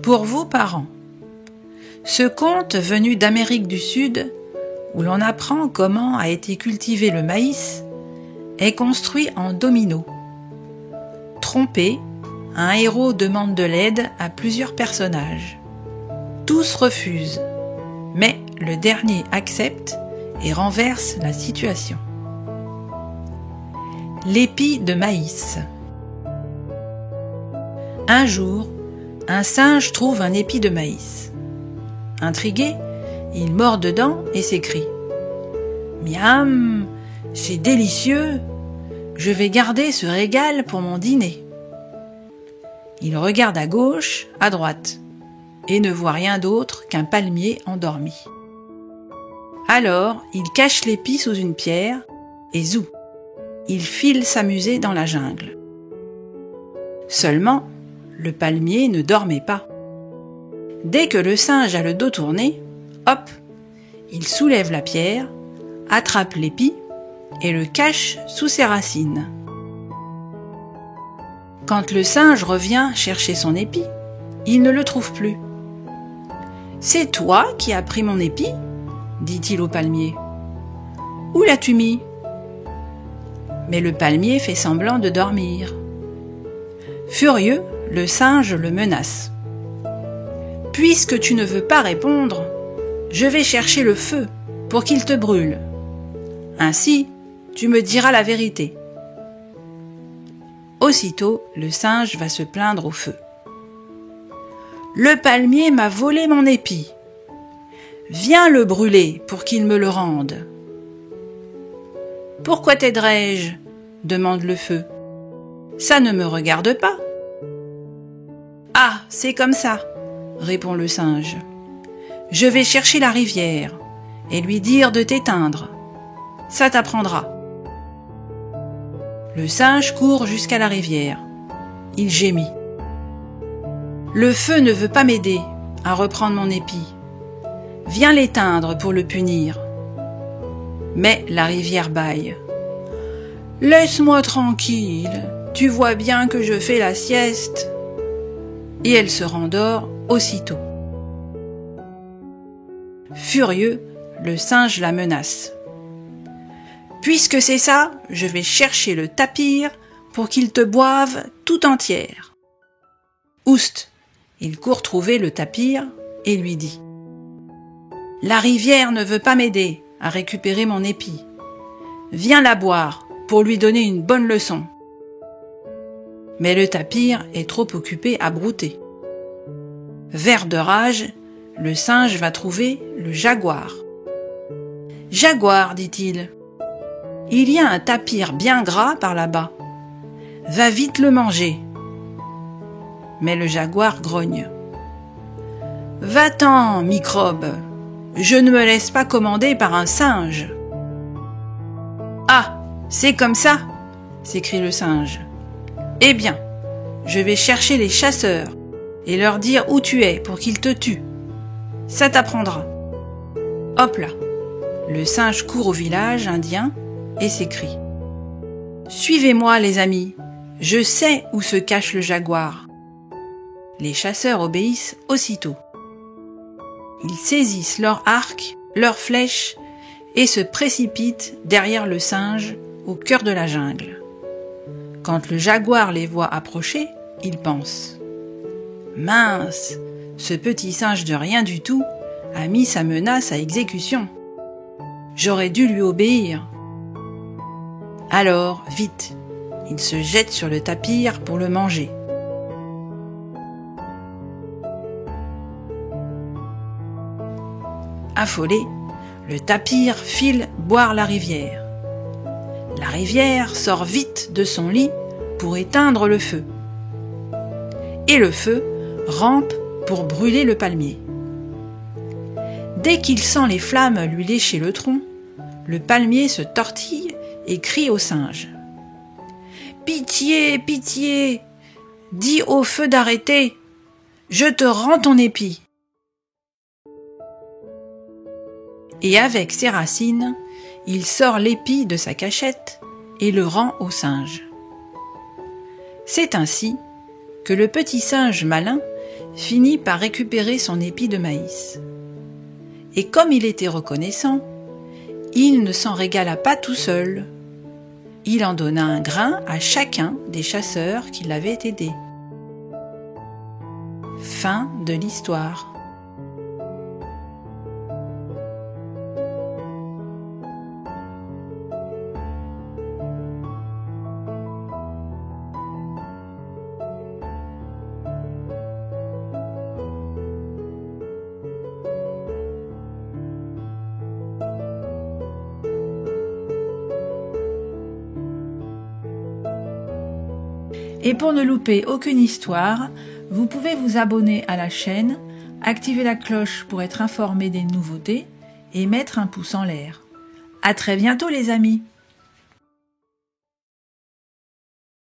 Pour vous, parents, ce conte venu d'Amérique du Sud, où l'on apprend comment a été cultivé le maïs, est construit en domino. Trompé, un héros demande de l'aide à plusieurs personnages. Tous refusent, mais le dernier accepte et renverse la situation. L'épi de maïs. Un jour, un singe trouve un épi de maïs. Intrigué, il mord dedans et s'écrie « Miam, c'est délicieux! Je vais garder ce régal pour mon dîner. » Il regarde à gauche, à droite, et ne voit rien d'autre qu'un palmier endormi. Alors, il cache l'épi sous une pierre, et zou, il file s'amuser dans la jungle. Seulement, le palmier ne dormait pas. Dès que le singe a le dos tourné, hop, il soulève la pierre, attrape l'épi et le cache sous ses racines. Quand le singe revient chercher son épi, il ne le trouve plus. « C'est toi qui as pris mon épi ?» dit-il au palmier. « Où l'as-tu mis ?» Mais le palmier fait semblant de dormir. Furieux, le singe le menace. « Puisque tu ne veux pas répondre, je vais chercher le feu pour qu'il te brûle. Ainsi, tu me diras la vérité. » Aussitôt, le singe va se plaindre au feu. « Le palmier m'a volé mon épi. Viens le brûler pour qu'il me le rende. »« Pourquoi t'aiderais-je » demande le feu. « Ça ne me regarde pas. »« Ah, c'est comme ça, » répond le singe. « Je vais chercher la rivière et lui dire de t'éteindre. Ça t'apprendra. » Le singe court jusqu'à la rivière. Il gémit. « Le feu ne veut pas m'aider à reprendre mon épi. Viens l'éteindre pour le punir. » Mais la rivière bâille. « Laisse-moi tranquille, tu vois bien que je fais la sieste. » Et elle se rendort aussitôt. Furieux, le singe la menace. « Puisque c'est ça, je vais chercher le tapir pour qu'il te boive tout entière. » Oust, il court trouver le tapir et lui dit « La rivière ne veut pas m'aider à récupérer mon épi. Viens la boire pour lui donner une bonne leçon. » Mais le tapir est trop occupé à brouter. Vert de rage, le singe va trouver le jaguar. « Jaguar, dit-il, il y a un tapir bien gras par là-bas. Va vite le manger. » Mais le jaguar grogne. « Va-t'en, microbe, je ne me laisse pas commander par un singe. »« Ah, c'est comme ça !» s'écrie le singe. « Eh bien, je vais chercher les chasseurs et leur dire où tu es pour qu'ils te tuent. Ça t'apprendra. » Hop là, le singe court au village indien et s'écrie. « Suivez-moi, les amis, je sais où se cache le jaguar. » Les chasseurs obéissent aussitôt. Ils saisissent leurs arcs, leurs flèches et se précipitent derrière le singe au cœur de la jungle. Quand le jaguar les voit approcher, il pense « Mince, ce petit singe de rien du tout a mis sa menace à exécution. J'aurais dû lui obéir. » Alors, vite, il se jette sur le tapir pour le manger. Affolé, le tapir file boire la rivière. La rivière sort vite de son lit pour éteindre le feu. Et le feu rampe pour brûler le palmier. Dès qu'il sent les flammes lui lécher le tronc, le palmier se tortille et crie au singe. « Pitié, pitié, dis au feu d'arrêter, je te rends ton épi. » Et avec ses racines, il sort l'épi de sa cachette et le rend au singe. C'est ainsi que le petit singe malin finit par récupérer son épi de maïs. Et comme il était reconnaissant, il ne s'en régala pas tout seul. Il en donna un grain à chacun des chasseurs qui l'avaient aidé. Fin de l'histoire. Et pour ne louper aucune histoire, vous pouvez vous abonner à la chaîne, activer la cloche pour être informé des nouveautés et mettre un pouce en l'air. À très bientôt les amis!